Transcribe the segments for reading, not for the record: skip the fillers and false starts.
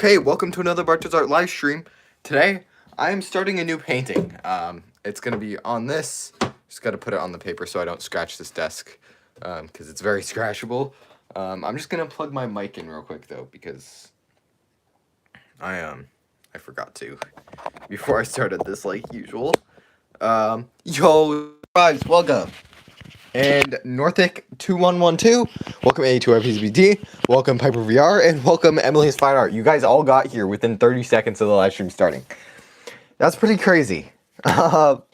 Okay, welcome to another Barto's Art live stream. Today, I am starting a new painting. It's gonna be on this. Just gotta put it on the paper so I don't scratch this desk, because it's very scratchable. I'm just gonna plug my mic in real quick though, because I forgot to before I started this like usual. Yo, guys, welcome. And Northic2112, welcome A2RPCBD, welcome Piper VR, and welcome Emily's Fine Art. You guys all got here within 30 seconds of the live stream starting. That's pretty crazy. But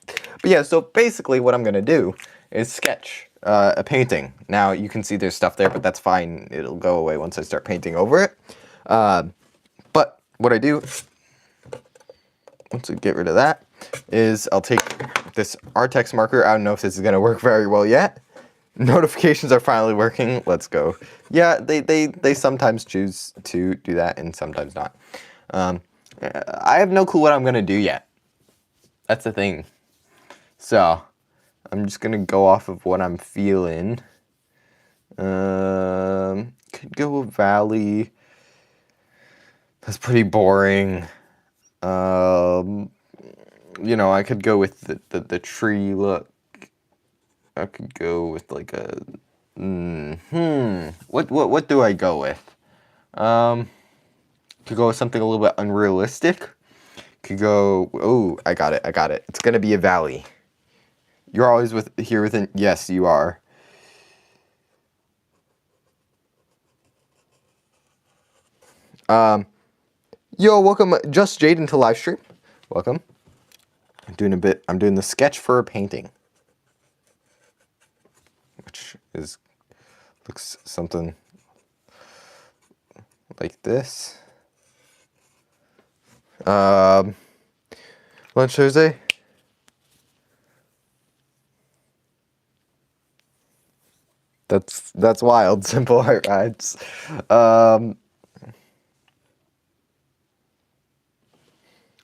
yeah, so basically what I'm going to do is sketch a painting. Now, you can see there's stuff there, but that's fine. It'll go away once I start painting over it. But what I do, once I get rid of that, is I'll take this Artex marker. I don't know if this is going to work very well yet. Notifications are finally working. Let's go. Yeah, they sometimes choose to do that and sometimes not. I have no clue what I'm going to do yet. That's the thing. So, I'm just going to go off of what I'm feeling. Could go a valley. That's pretty boring. You know, I could go with the tree look. I could go with like a what do I go with? Could go with something a little bit unrealistic. Could go, oh, I got it. It's gonna be a valley. You're always here within, yes, you are. Yo, welcome, Just Jaden to live stream. Welcome. I'm doing the sketch for a painting, which looks something like this. Lunch Thursday. That's wild. Simple art rides.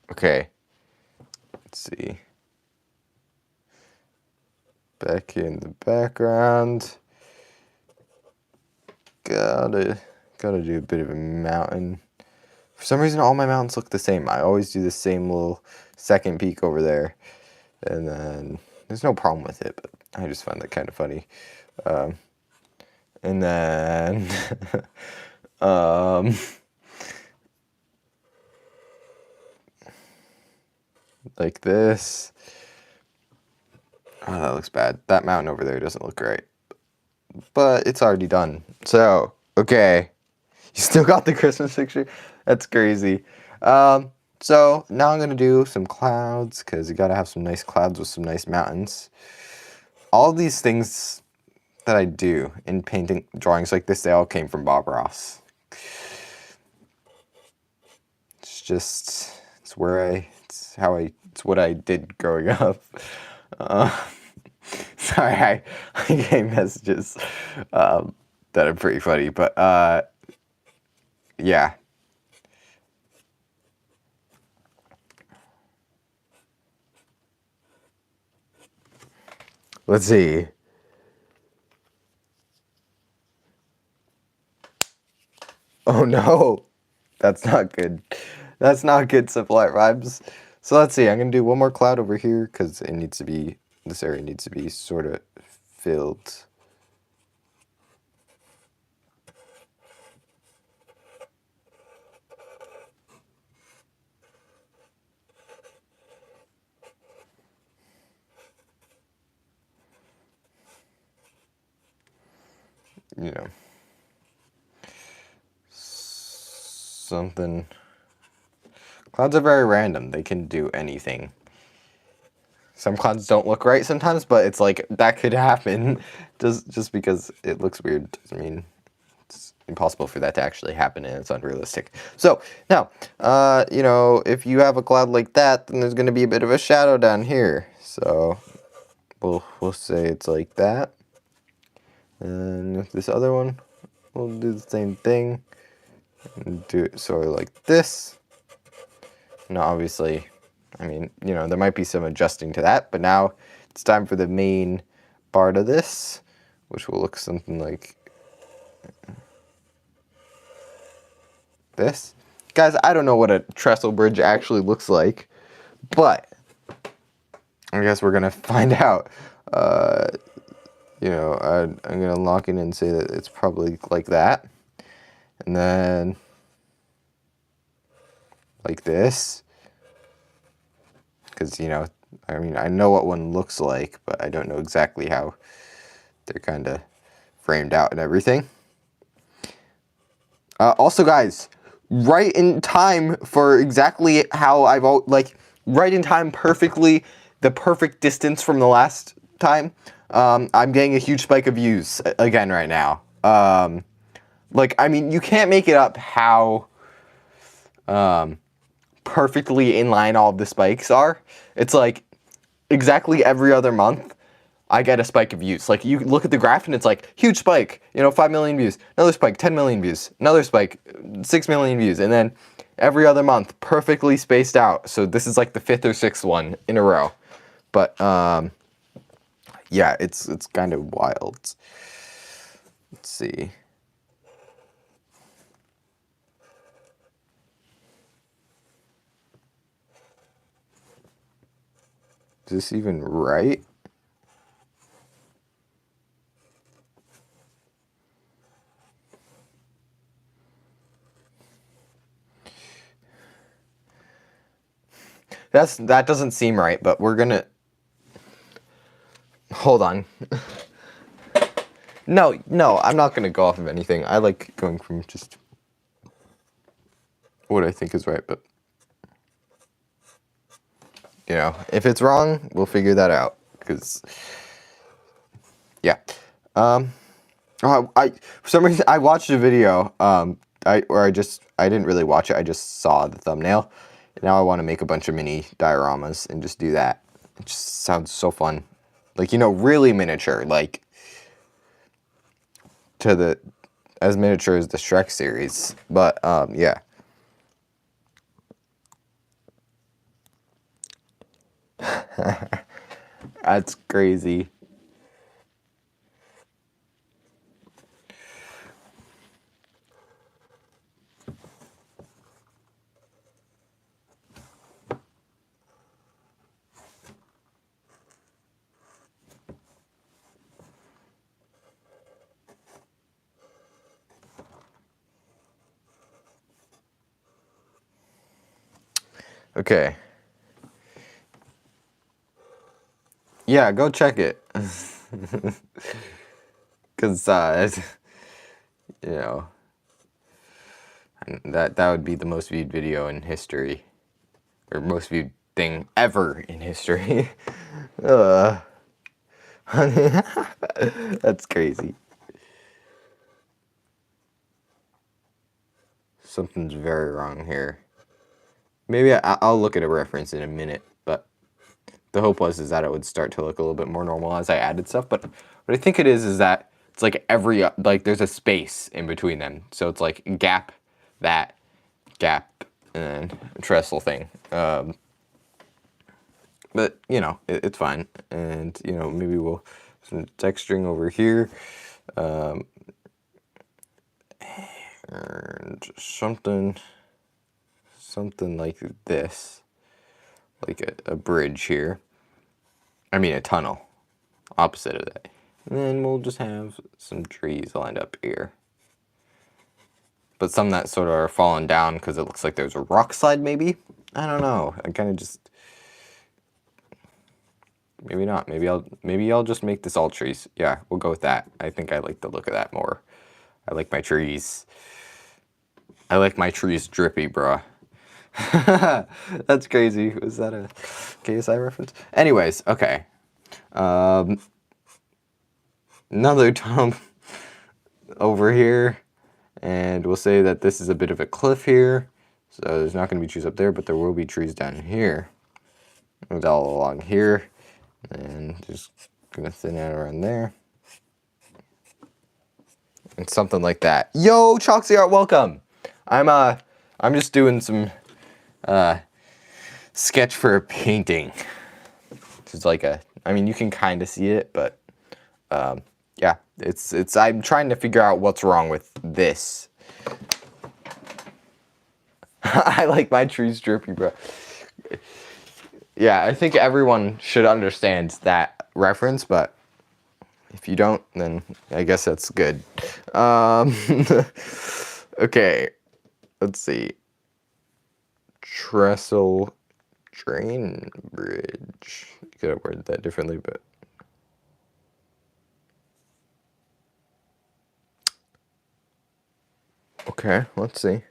Okay. Let's see. Back in the background. Gotta do a bit of a mountain. For some reason, all my mountains look the same. I always do the same little second peak over there. And then, there's no problem with it, but I just find that kind of funny. And then, like this. Oh, that looks bad. That mountain over there doesn't look great. But it's already done. So, okay. You still got the Christmas picture? That's crazy. So, now I'm going to do some clouds, because you got to have some nice clouds with some nice mountains. All these things that I do in painting drawings like this, they all came from Bob Ross. It's what I did growing up. Sorry, I get messages that are pretty funny, but yeah. Let's see. Oh no, that's not good. That's not good, Simple Art Rhymes. So let's see, I'm gonna do one more cloud over here because this area needs to be sort of filled. You know, something. Clouds are very random. They can do anything. Some clouds don't look right sometimes, but it's like that could happen. Just because it looks weird doesn't mean it's impossible for that to actually happen, and it's unrealistic. So now, you know, if you have a cloud like that, then there's going to be a bit of a shadow down here. So we'll say it's like that. And with this other one, we'll do the same thing and do it sort of like this. Now, obviously, I mean, you know, there might be some adjusting to that, but now it's time for the main part of this, which will look something like this. Guys, I don't know what a trestle bridge actually looks like, but I guess we're gonna find out. You know, I'm gonna lock it in and say that it's probably like that, and then like this, because, you know, I mean, I know what one looks like, but I don't know exactly how they're kind of framed out and everything. Also, guys, right in time for exactly how I've, like, right in time perfectly, the perfect distance from the last time, I'm getting a huge spike of views again right now. Like, I mean, you can't make it up how perfectly in line all of the spikes are. It's like exactly every other month I get a spike of views. Like, you look at the graph and it's like huge spike, you know, 5 million views, another spike, 10 million views, another spike, 6 million views, and then every other month perfectly spaced out. So this is like the 5th or 6th one in a row. But yeah, it's kind of wild. Let's see. Is this even right? That doesn't seem right, but we're gonna hold on. No, I'm not gonna go off of anything. I like going from just what I think is right, but you know, if it's wrong, we'll figure that out. Because yeah, I for some reason I watched a video. I didn't really watch it. I just saw the thumbnail. And now I want to make a bunch of mini dioramas and just do that. It just sounds so fun. Like, you know, really miniature, like as miniature as the Shrek series. But yeah. That's crazy. Okay. Yeah, go check it. Because, you know, that would be the most viewed video in history. Or most viewed thing ever in history. That's crazy. Something's very wrong here. Maybe I'll look at a reference in a minute, but the hope was is that it would start to look a little bit more normal as I added stuff. But what I think it is that it's like like there's a space in between them. So it's like gap, that, gap, and then trestle thing. But, you know, it's fine. And, you know, maybe we'll some texturing over here. And something like this. Like a bridge here. I mean a tunnel. Opposite of that. And then we'll just have some trees lined up here. But some that sort of are falling down because it looks like there's a rock slide maybe? I don't know. I kind of just... Maybe not. Maybe I'll just make this all trees. Yeah, we'll go with that. I think I like the look of that more. I like my trees. I like my trees drippy, bruh. That's crazy. Was that a KSI reference? Anyways, okay. Another tunnel over here. And we'll say that this is a bit of a cliff here. So there's not going to be trees up there, but there will be trees down here. And all along here. And just going to thin out around there. And something like that. Yo, Chalksy Art, welcome! I'm just doing some sketch for a painting. It's like I mean, you can kind of see it, but yeah, I'm trying to figure out what's wrong with this. I like my trees drippy, bro. Yeah, I think everyone should understand that reference, but if you don't, then I guess that's good. Okay, let's see. Trestle drain bridge. You could have worded that differently, but okay, let's see.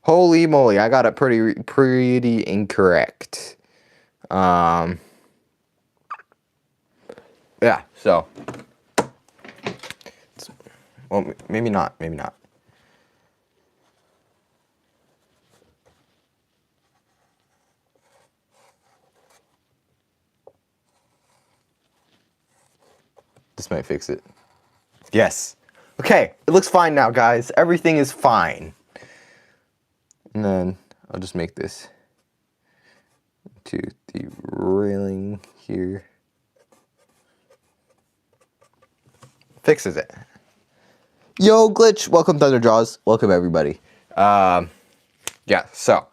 Holy moly, I got it pretty incorrect. Yeah, so well, maybe not. This might fix it. Yes. Okay, it looks fine now, guys. Everything is fine. And then I'll just make this to the railing here. Fixes it. Yo, Glitch. Welcome, Thunderjaws. Welcome, everybody. Yeah, so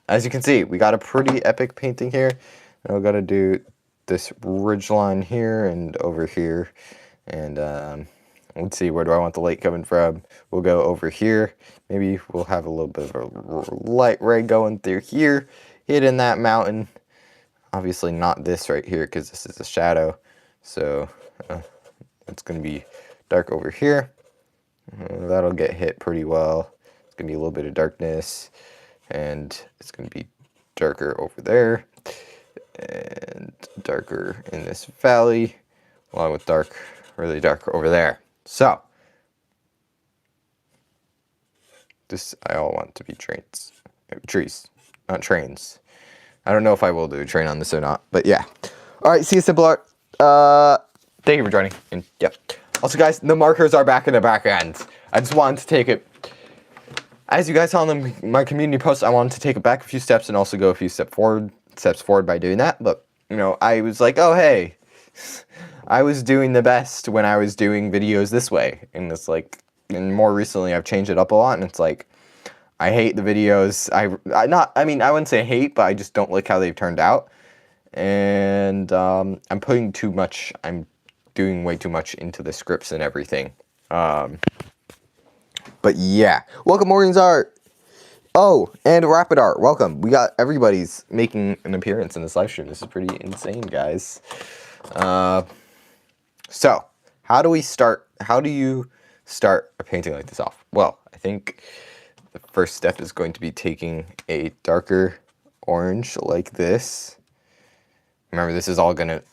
as you can see, we got a pretty epic painting here. And we're gonna do this ridge line here and over here. And let's see, where do I want the light coming from? We'll go over here. Maybe we'll have a little bit of a light ray going through here, hitting that mountain. Obviously not this right here because this is a shadow. So it's going to be dark over here. That'll get hit pretty well. It's going to be a little bit of darkness. And it's going to be darker over there. And darker in this valley. Along with dark, really dark over there. So this I all want to be trees, not trains. I don't know if I will do a train on this or not, but yeah. All right, see you, Simple Art. Thank you for joining. And yep. Also, guys, the markers are back in the back end. I just wanted to take it. As you guys saw in my community post, I wanted to take it back a few steps and also go a few steps forward by doing that. But you know, I was like, oh hey, I was doing the best when I was doing videos this way, and it's like. And more recently, I've changed it up a lot, and it's like, I hate the videos. I wouldn't say hate, but I just don't like how they've turned out. And I'm doing way too much into the scripts and everything. But yeah, welcome Morgan's Art. Oh, and Rapid Art, welcome. We got everybody's making an appearance in this live stream. This is pretty insane, guys. So, how do you start a painting like this off? Well, I think the first step is going to be taking a darker orange like this. Remember, this is all gonna,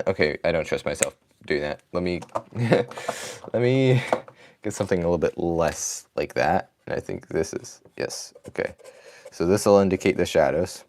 okay, I don't trust myself doing that. Let me, let me get something a little bit less like that. And I think this is, yes, okay. So this will indicate the shadows.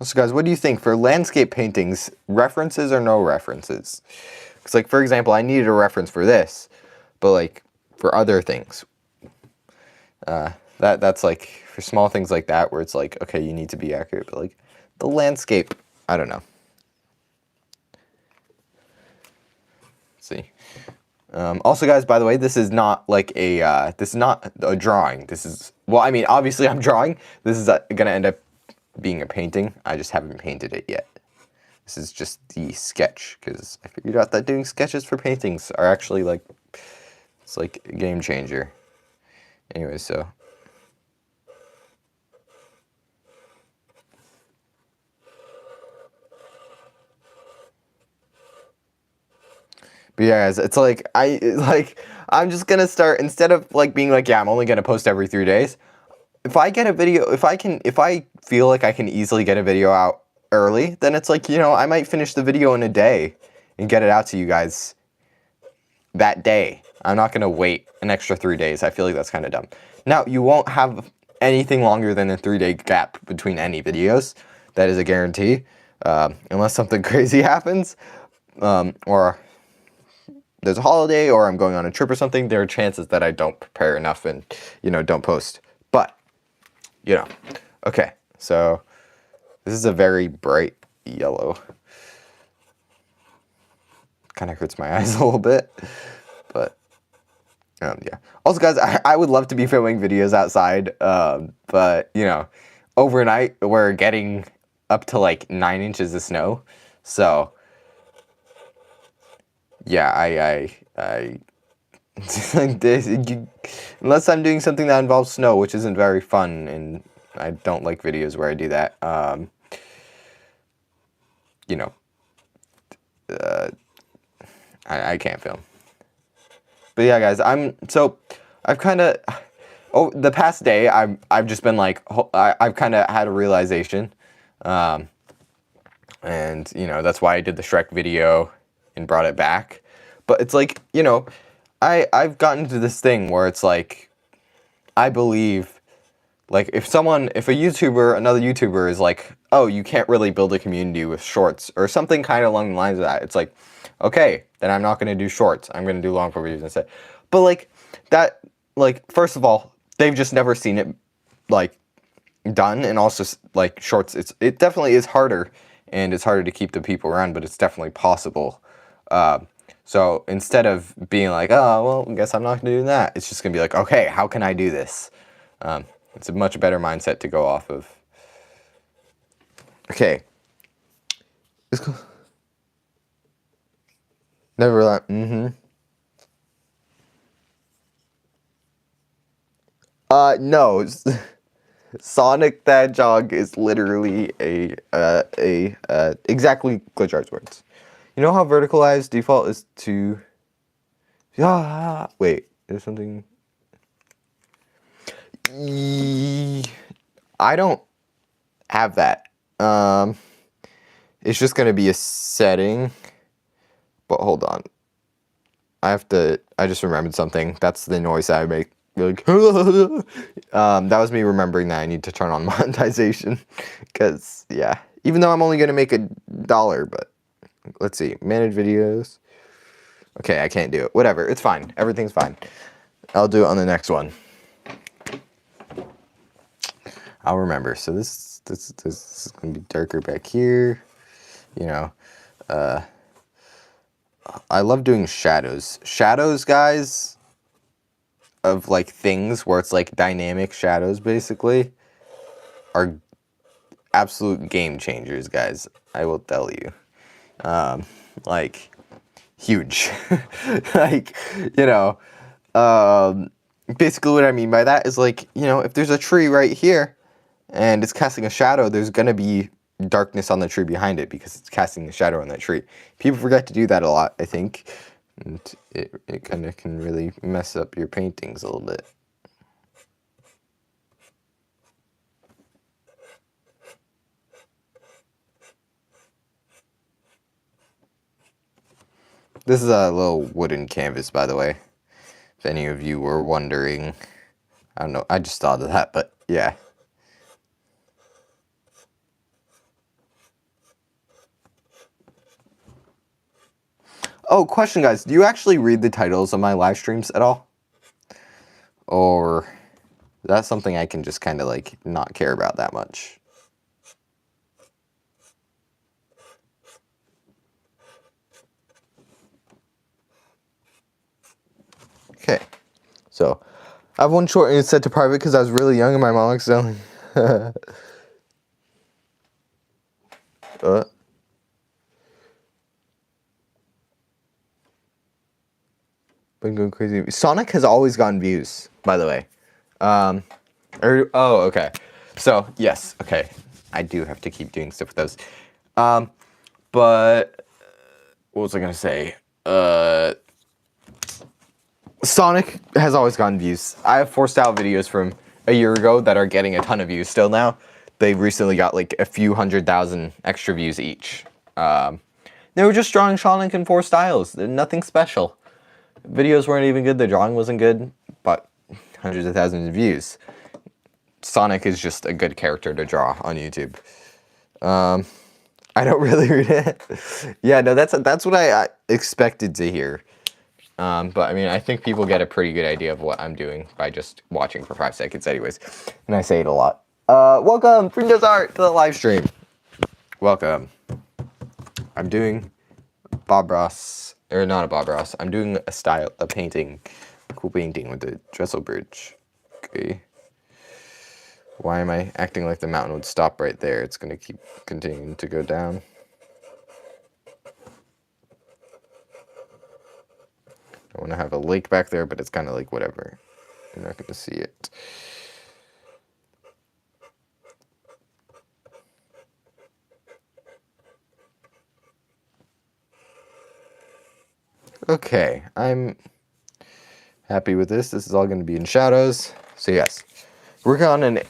So guys, what do you think for landscape paintings, references or no references? Because like, for example, I needed a reference for this, but like for other things, that's like for small things like that where it's like, okay, you need to be accurate, but like the landscape, I don't know. Let's see. Also guys, by the way, this is not like this is not a drawing. This is, well, I mean, obviously I'm drawing. This is gonna end up being a painting. I just haven't painted it yet. This is just the sketch because I figured out that doing sketches for paintings are actually like, it's like a game changer. Anyway, so. But yeah, guys, it's like, I'm just gonna start, instead of like being like, yeah, I'm only gonna post every 3 days. If I get a video, if I feel like I can easily get a video out early, then it's like, you know, I might finish the video in a day and get it out to you guys that day. I'm not going to wait an extra 3 days. I feel like that's kind of dumb. Now, you won't have anything longer than a 3-day gap between any videos. That is a guarantee. Unless something crazy happens. Or there's a holiday, or I'm going on a trip or something, there are chances that I don't prepare enough and, don't post. But, okay. So, this is a very bright yellow. Kind of hurts my eyes a little bit. But, yeah. Also, guys, I would love to be filming videos outside. But, overnight, we're getting up to like 9 inches of snow. So, yeah, I unless I'm doing something that involves snow, which isn't very fun, and I don't like videos where I do that. I can't film. But yeah, guys, I've kind of, the past day, I've just been like, I've kind of had a realization, and that's why I did the Shrek video and brought it back. But it's like, I've gotten to this thing where it's like, I believe, like, if another YouTuber is like, oh, you can't really build a community with shorts, or something kind of along the lines of that, it's like, okay, then I'm not going to do shorts, I'm going to do long form videos instead. But, like, that, like, first of all, they've just never seen it, like, done, and also, like, shorts, it definitely is harder, and it's harder to keep the people around, but it's definitely possible. So instead of being like, oh, well, I guess I'm not going to do that, it's just going to be like, okay, how can I do this? It's a much better mindset to go off of. Okay. Let's go. Never mind. No. Sonic the Hedgehog is literally exactly Glitchart's words. You know how verticalized default is to... Yeah, wait, there's something... I don't have that. It's just going to be a setting. But hold on. I just remembered something. That's the noise I make. Like, that was me remembering that I need to turn on monetization. Because, yeah. Even though I'm only going to make $1, but... Let's see. Manage videos. Okay, I can't do it. Whatever. It's fine. Everything's fine. I'll do it on the next one. I'll remember. So this is going to be darker back here. I love doing shadows. Shadows, guys, of like things where it's like dynamic shadows, basically, are absolute game changers, guys. I will tell you. Like, huge. Like, basically what I mean by that is like, if there's a tree right here and it's casting a shadow, there's going to be darkness on the tree behind it because it's casting a shadow on that tree. People forget to do that a lot, I think. And it kind of can really mess up your paintings a little bit. This is a little wooden canvas, by the way. If any of you were wondering. I don't know, I just thought of that, but yeah. Oh, question, guys. Do you actually read the titles of my live streams at all? Or that's something I can just kind of like not care about that much? Okay. So, I have one short and it's set to private because I was really young and my mom accidentally... Been going crazy. Sonic has always gotten views, by the way. Oh, okay. So, yes, okay. I do have to keep doing stuff with those. But, what was I going to say? Sonic has always gotten views. I have 4-style videos from a year ago that are getting a ton of views still now. They recently got like a few 100,000 extra views each. They were just drawing Sonic in 4 styles. Nothing special. videos weren't even good, the drawing wasn't good, but hundreds of thousands of views. Sonic is just a good character to draw on YouTube. I don't really read it. Yeah, no, that's what I expected to hear. But I mean, I think people get a pretty good idea of what I'm doing by just watching for 5 seconds anyways. And I say it a lot. Welcome, Pringles Art, to the live stream. Welcome. I'm doing Bob Ross, or not a Bob Ross. I'm doing a painting, cool painting with the trestle bridge. Okay. Why am I acting like the mountain would stop right there? It's gonna keep continuing to go down. I want to have a lake back there, but it's kind of like whatever. You're not gonna see it. Okay, I'm happy with this. This is all going to be in shadows. So yes, working on an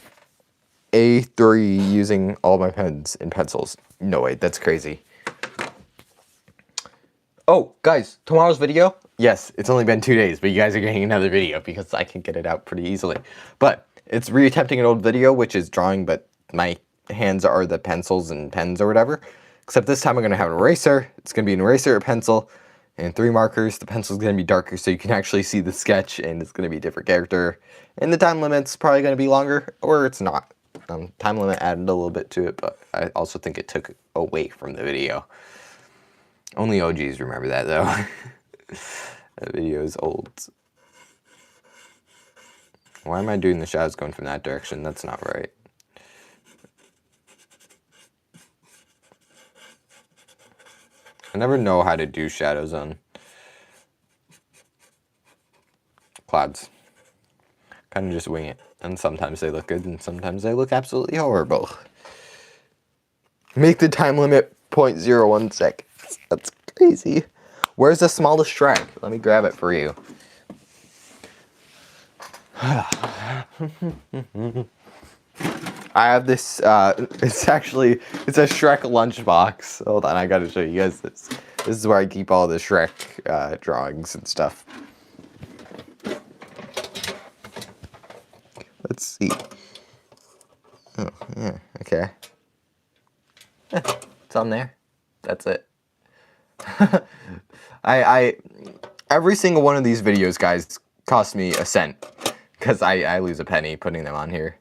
A3 using all my pens and pencils. No way, that's crazy. Oh, guys, tomorrow's video? Yes, it's only been 2 days, but you guys are getting another video because I can get it out pretty easily. But it's reattempting an old video, which is drawing, but my hands are the pencils and pens or whatever. Except this time I'm going to have an eraser. It's going to be an eraser, a pencil, and 3 markers. The pencil's going to be darker so you can actually see the sketch, and it's going to be a different character. And the time limit's probably going to be longer, or it's not. Time limit added a little bit to it, but I also think it took away from the video. Only OGs remember that, though. That video is old. Why am I doing the shadows going from that direction? That's not right. I never know how to do shadows on clouds. Kind of just wing it. And sometimes they look good, and sometimes they look absolutely horrible. Make the time limit 0.01 seconds. That's crazy. Where's the smallest shrek? Let me grab it for you. I have this, it's a Shrek lunchbox. Hold on, I gotta show you guys this. This is where I keep all the Shrek drawings and stuff. Let's see. Oh, yeah, okay. It's on there. That's it. Every single one of these videos, guys, cost me a cent. Because I lose a penny putting them on here.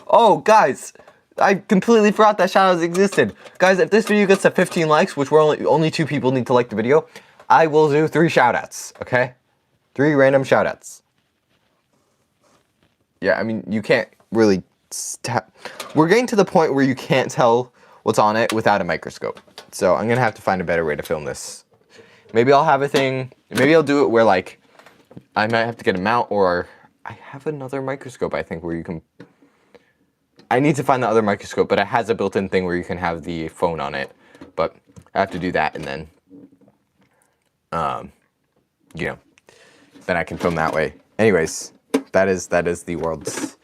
Oh, guys! I completely forgot that shadows existed. Guys, if this video gets to 15 likes, which we're only 2 people need to like the video, I will do 3 shoutouts, okay? 3 random shoutouts. Yeah, I mean, you can't really... We're getting to the point where you can't tell what's on it without a microscope. So I'm gonna have to find a better way to film this. Maybe I'll have a thing... Maybe I'll do it where, like, I might have to get a mount, or... I have another microscope, I think, where you can... I need to find the other microscope, but it has a built-in thing where you can have the phone on it. But I have to do that, and then... you know, then I can film that way. Anyways, that is the world's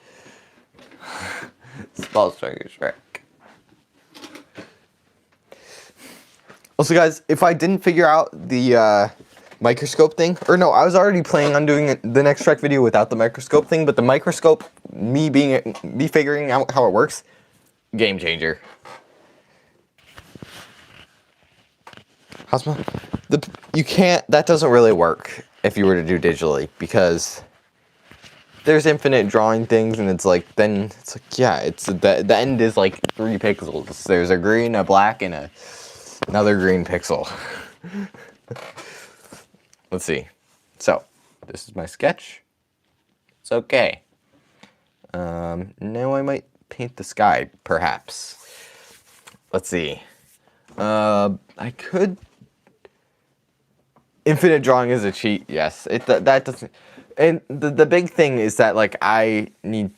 smallest Shrek. Also, guys, if I didn't figure out the microscope thing, or no, I was already planning on doing the next Shrek video without the microscope thing, but the microscope, me figuring out how it works, game changer. You can't, that doesn't really work if you were to do digitally, because there's infinite drawing things, and it's like, then it's like, yeah, it's the end is like 3 pixels. There's a green, a black, and another green pixel. Let's see. So, this is my sketch. It's okay. Now I might paint the sky, perhaps. Let's see. I could... Infinite drawing is a cheat, yes. That doesn't... And the big thing is that, like, I need...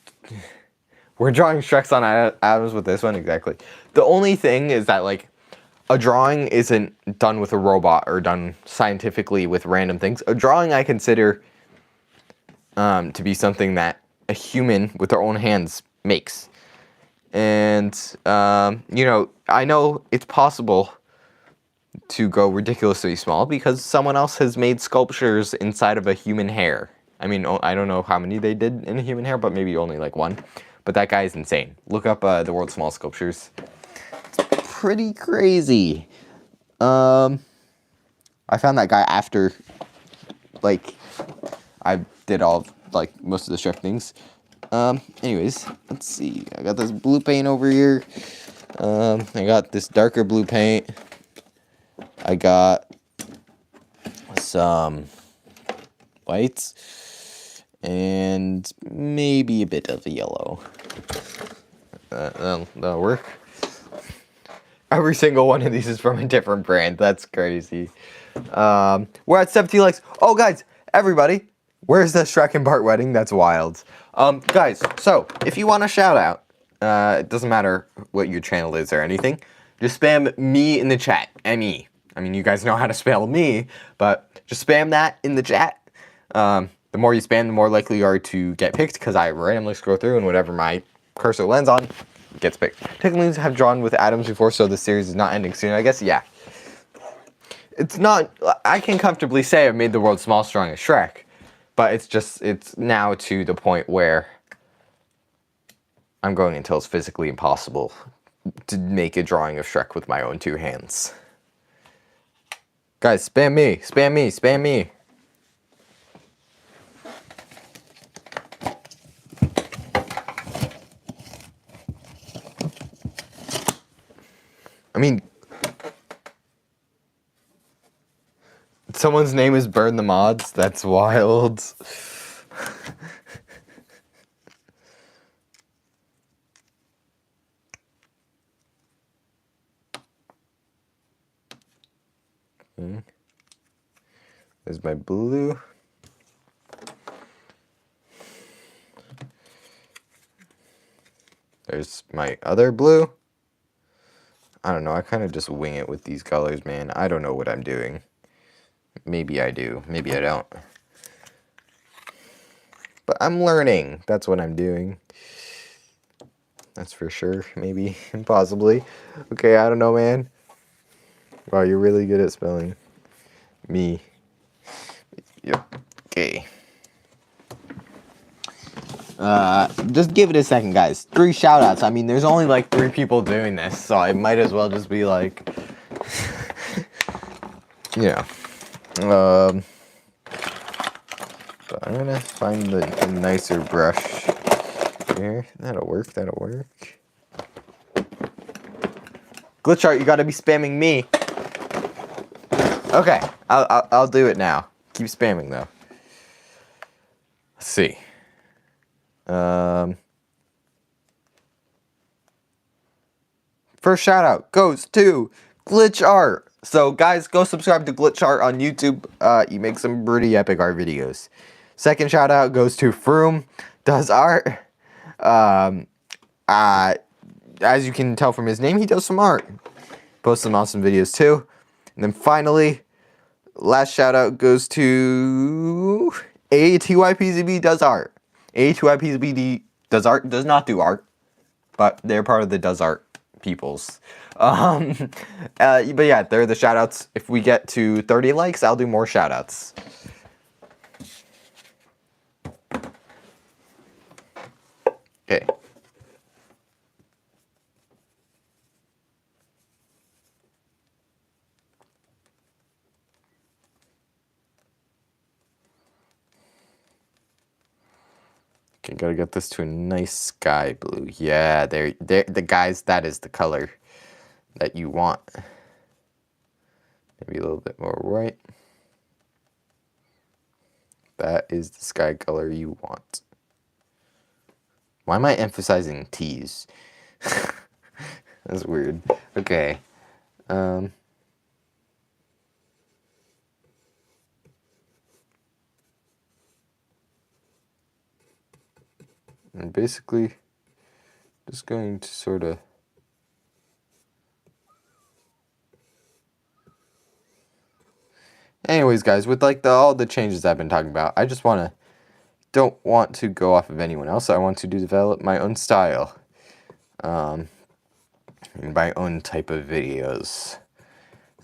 We're drawing Shreks on atoms with this one, exactly. The only thing is that, like, a drawing isn't done with a robot or done scientifically with random things. A drawing I consider to be something that a human with their own hands makes. And, you know, I know it's possible to go ridiculously small because someone else has made sculptures inside of a human hair. I mean, I don't know how many they did in a human hair, but maybe only like one. But that guy is insane. Look up the world's smallest sculptures. It's pretty crazy. I found that guy after, like, I did all, like, most of the Shrek things. Anyways, let's see. I got this blue paint over here. I got this darker blue paint. I got some whites and maybe a bit of yellow. That'll work. Every single one of these is from a different brand. That's crazy. We're at 17 likes. Oh, guys, everybody, where's the Shrek and Bart wedding? That's wild. Guys, so if you want a shout out, it doesn't matter what your channel is or anything, just spam me in the chat. M-E. I mean, you guys know how to spell me, but just spam that in the chat. The more you spam, the more likely you are to get picked, because I randomly scroll through and whatever my cursor lands on gets picked. Technically, have drawn with Adams before, so the series is not ending soon, I guess. Yeah. It's not, I can comfortably say I've made the world's smallest drawing of Shrek, but it's now to the point where I'm going until it's physically impossible to make a drawing of Shrek with my own two hands. Guys, spam me, spam me, spam me. I mean, someone's name is Burn the Mods. That's wild. Okay. There's my blue. There's my other blue. I don't know, I kind of just wing it with these colors, man. I don't know what I'm doing. Maybe I do, maybe I don't. But I'm learning. That's what I'm doing. That's for sure, maybe, possibly. Okay, I don't know, man. Wow, you're really good at spelling. Me. Yep. Okay. Just give it a second, guys. 3 shout-outs. I mean, there's only like 3 people doing this, so I might as well just be like, yeah. But I'm gonna find the nicer brush here. That'll work. That'll work. Glitch art, you gotta be spamming me. Okay, I'll do it now. Keep spamming though. Let's see. First shout out goes to Glitch Art. So guys, go subscribe to Glitch Art on YouTube. He makes some pretty epic art videos. Second shout out goes to Froom Does Art. As you can tell from his name, he does some art. Posts some awesome videos too. And then finally, last shout out goes to ATYPZB Does Art. ATYPZB Does Art does not do art, but they're part of the Does Art peoples. But yeah, they're the shout outs. If we get to 30 likes, I'll do more shout outs. Okay. Okay, gotta get this to a nice sky blue. Yeah, the guys, that is the color that you want. Maybe a little bit more white. That is the sky color you want. Why am I emphasizing T's? That's weird. Okay. And basically, just going to sort of anyways, guys, with like all the changes I've been talking about, I just don't want to go off of anyone else. I want to develop my own style, and my own type of videos.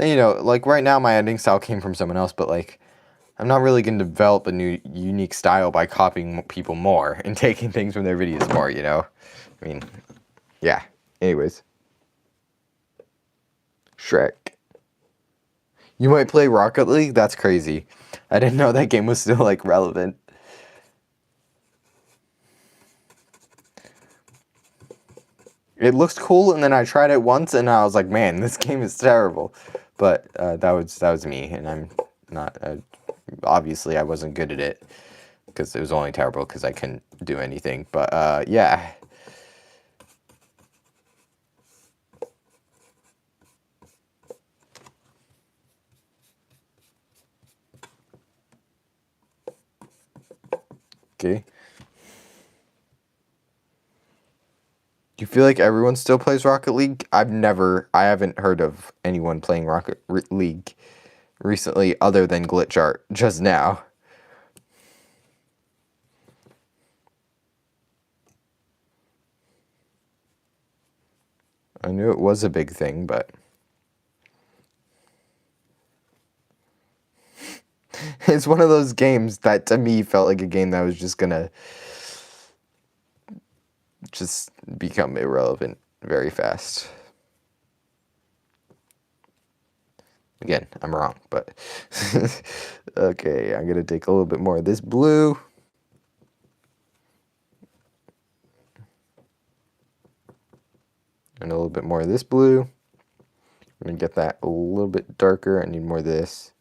you know, like right now my editing style came from someone else, but like I'm not really going to develop a new unique style by copying people more and taking things from their videos more, you know? I mean, yeah. Anyways. Shrek. You might play Rocket League? That's crazy. I didn't know that game was still, like, relevant. It looks cool, and then I tried it once, and I was like, man, this game is terrible. But that was me, and I'm not... obviously, I wasn't good at it, because it was only terrible because I couldn't do anything. But, yeah. Okay. Do you feel like everyone still plays Rocket League? I haven't heard of anyone playing Rocket League recently other than Glitchart just now. I knew it was a big thing, but... it's one of those games that to me felt like a game that was just gonna just become irrelevant very fast. Again, I'm wrong, but okay, I'm gonna take a little bit more of this blue. And a little bit more of this blue. I'm gonna get that a little bit darker. I need more of this.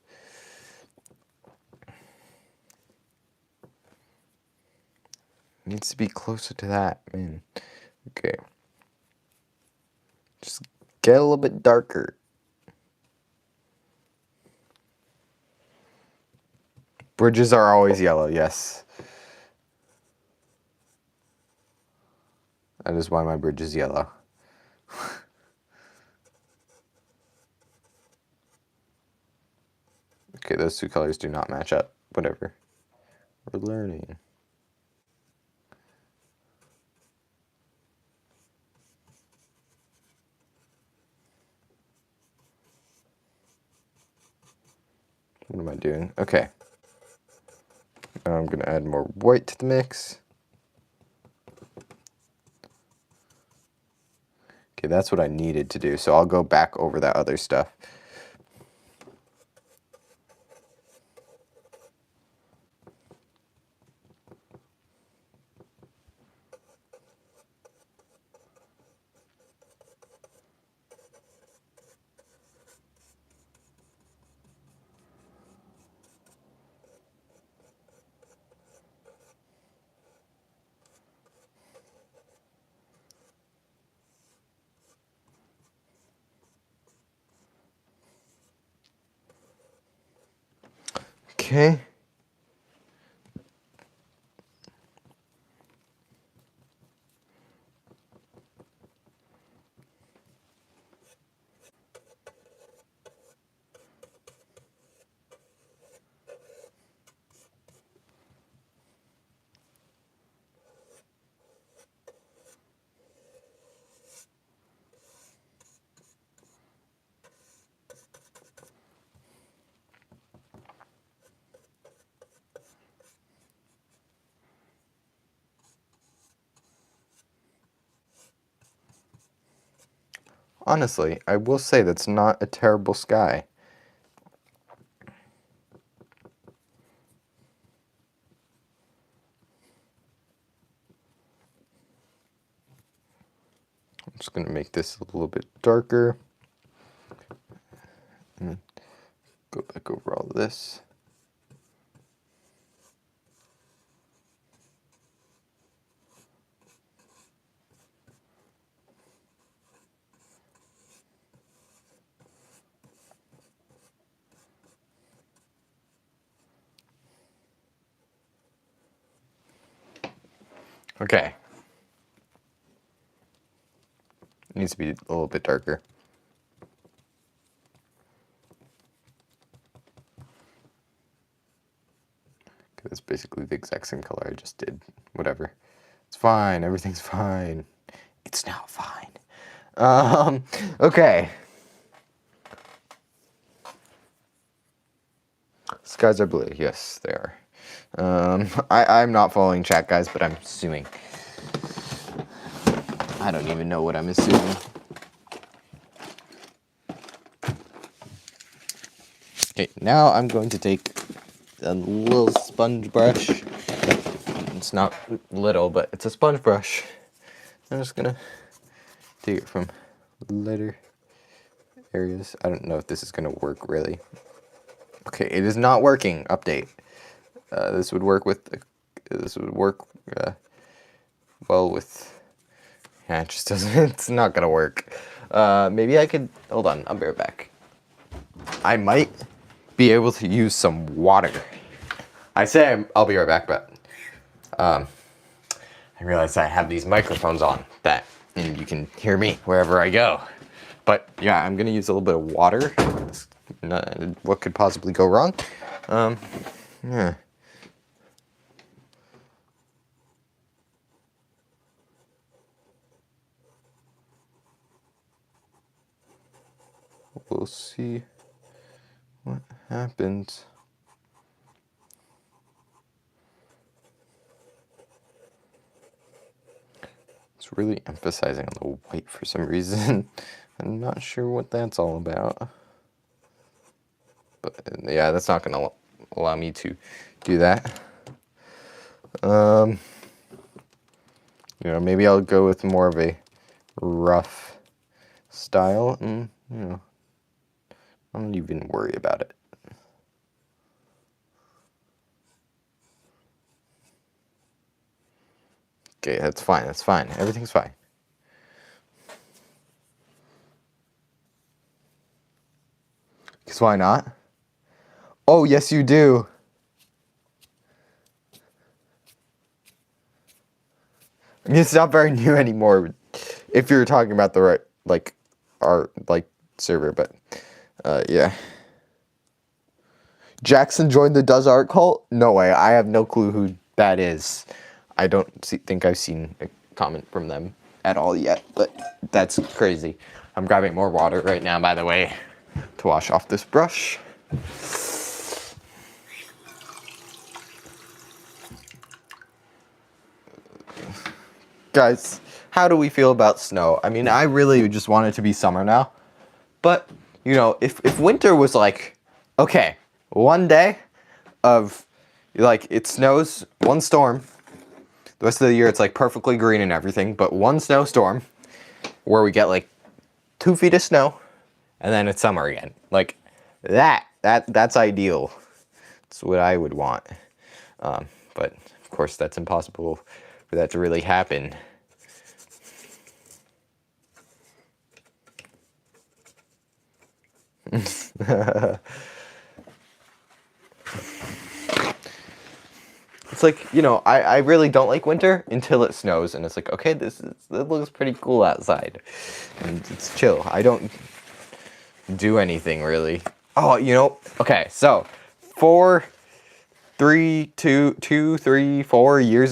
Needs to be closer to that, man. Okay. Just get a little bit darker. Bridges are always yellow, yes. That is why my bridge is yellow. Okay, those two colors do not match up. Whatever. We're learning. What am I doing? Okay. Now I'm going to add more white to the mix. Okay, that's what I needed to do, so I'll go back over that other stuff. Okay. Honestly, I will say that's not a terrible sky. I'm just going to make this a little bit darker. And go back over all of this. Okay. It needs to be a little bit darker. It's basically the exact same color I just did. Whatever. It's fine. Everything's fine. It's now fine. Okay. Skies are blue. Yes, they are. I'm not following chat, guys, but I'm assuming. I don't even know what I'm assuming. Okay, now I'm going to take a little sponge brush. It's not little, but it's a sponge brush. I'm just gonna take it from lighter areas. I don't know if this is gonna work really. Okay, it is not working. Update. This would work with. This would work well with. Yeah, it just doesn't. It's not gonna work. Maybe I could. Hold on. I'll be right back. I might be able to use some water. I say I'll be right back, but I realize I have these microphones on that, and you can hear me wherever I go. But yeah, I'm gonna use a little bit of water. What could possibly go wrong? Yeah. We'll see what happens. It's really emphasizing on the white for some reason. I'm not sure what that's all about. But yeah, that's not gonna allow me to do that. You know, maybe I'll go with more of a rough style, and you know, I don't even worry about it. Okay, that's fine. That's fine. Everything's fine. Because why not? Oh, yes, you do. I mean, it's not very new anymore. If you're talking about the right, like, our, like, server, but, yeah. Jackson joined the Does Art cult? No way. I have no clue who that is. I don't think I've seen a comment from them at all yet, but that's crazy. I'm grabbing more water right now, by the way, to wash off this brush. Guys, how do we feel about snow? I mean, I really just want it to be summer now. But, you know, if winter was like, okay, one day of, like, it snows, one storm, the rest of the year it's like perfectly green and everything, but one snowstorm where we get like 2 feet of snow and then it's summer again. Like, that's ideal. That's what I would want. But, of course, that's impossible for that to really happen. It's like, you know, I really don't like winter until it snows, and it's like, okay, it looks pretty cool outside, and it's chill. I don't do anything really. Oh, you know, okay, so 4 years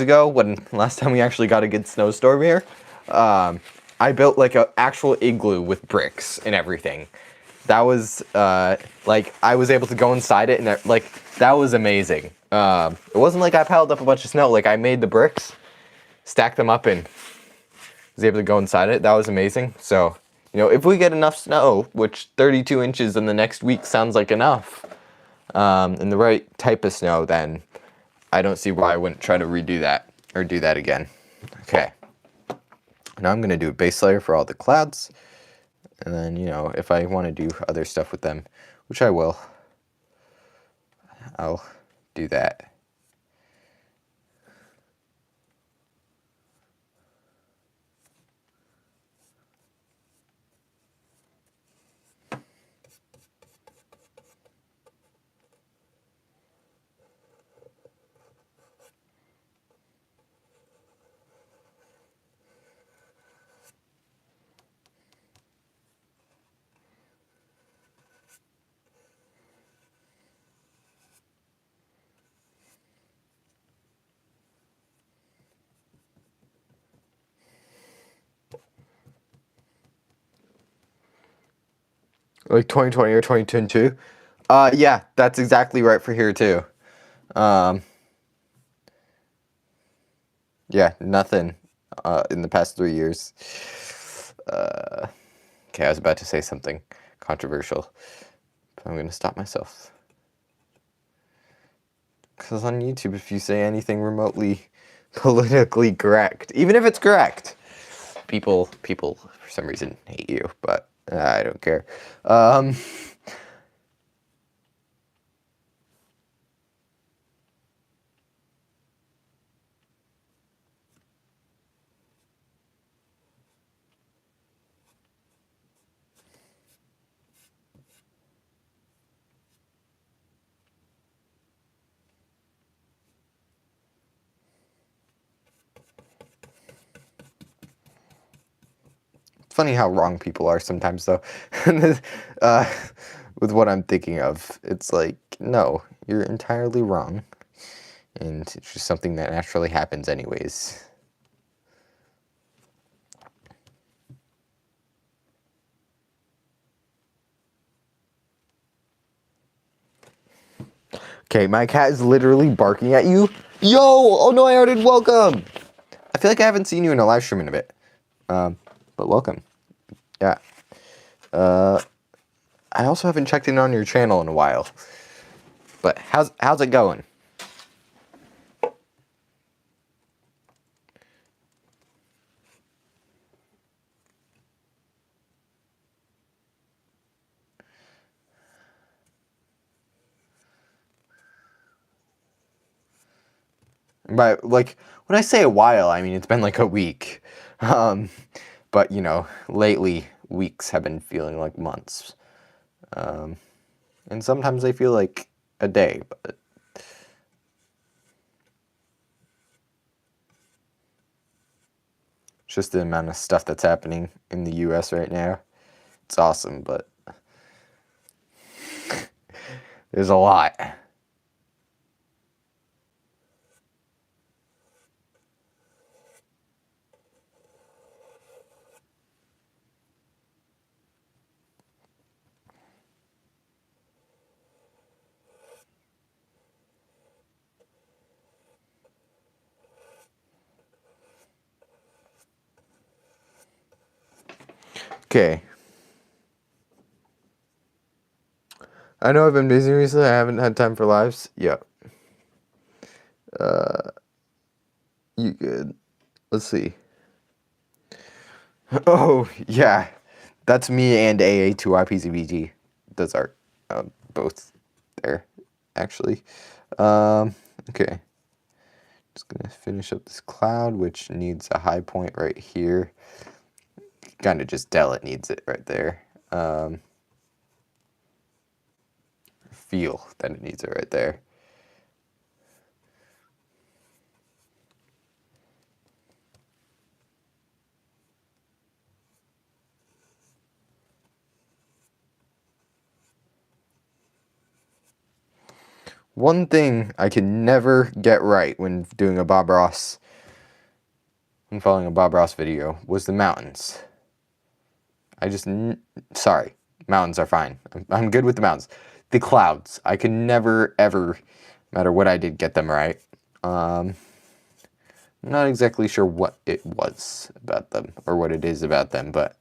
ago, when last time we actually got a good snowstorm here, I built like an actual igloo with bricks and everything. That was like I was able to go inside it, and like that was amazing. It wasn't like I piled up a bunch of snow. Like I made the bricks, stacked them up, and was able to go inside it. That was amazing. So, you know, if we get enough snow, which 32 inches in the next week sounds like enough, and the right type of snow, then I don't see why I wouldn't try to redo that or do that again. Okay. Now I'm going to do a base layer for all the clouds. And then, you know, if I want to do other stuff with them, which I will, I'll do that. Like 2020 or 2022. Yeah, that's exactly right for here too. Yeah, nothing in the past 3 years. Okay, I was about to say something controversial, but I'm gonna stop myself. Because on YouTube, if you say anything remotely politically correct, even if it's correct, people for some reason hate you, but I don't care. It's funny how wrong people are sometimes, though. With what I'm thinking of, it's like, no, you're entirely wrong, and it's just something that naturally happens anyways. Okay, my cat is literally barking at you. Yo! Oh no, I already welcome! I feel like I haven't seen you in a live stream in a bit. But welcome. Yeah. I also haven't checked in on your channel in a while. But how's it going? But like when I say a while, I mean it's been like a week. But you know, lately weeks have been feeling like months. And sometimes they feel like a day, but just the amount of stuff that's happening in the US right now. It's awesome, but there's a lot. Okay. I know I've been busy recently. I haven't had time for lives. Yep. You good? Let's see. Oh, yeah. That's me and AA2IPZBT. Those are both there, actually. Okay. Just gonna finish up this cloud, which needs a high point right here. Kind of just tell it needs it right there. Feel that it needs it right there. One thing I can never get right when doing a Bob Ross, when following a Bob Ross video, was the mountains. Sorry, mountains are fine. I'm good with the mountains. The clouds, I could never, ever, no matter what I did, get them right. I'm not exactly sure what it was about them, or what it is about them, but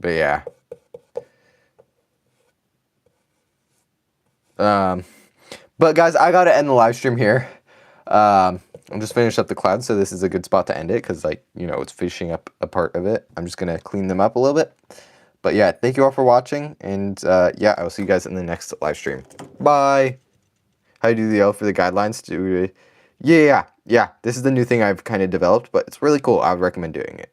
yeah. But guys, I gotta end the live stream here. I'm just finished up the clouds, so this is a good spot to end it, because, like, you know, it's finishing up a part of it. I'm just gonna clean them up a little bit. But yeah, thank you all for watching, and yeah, I will see you guys in the next live stream. Bye! How do you do the L for the guidelines? Yeah. This is the new thing I've kind of developed, but it's really cool. I would recommend doing it.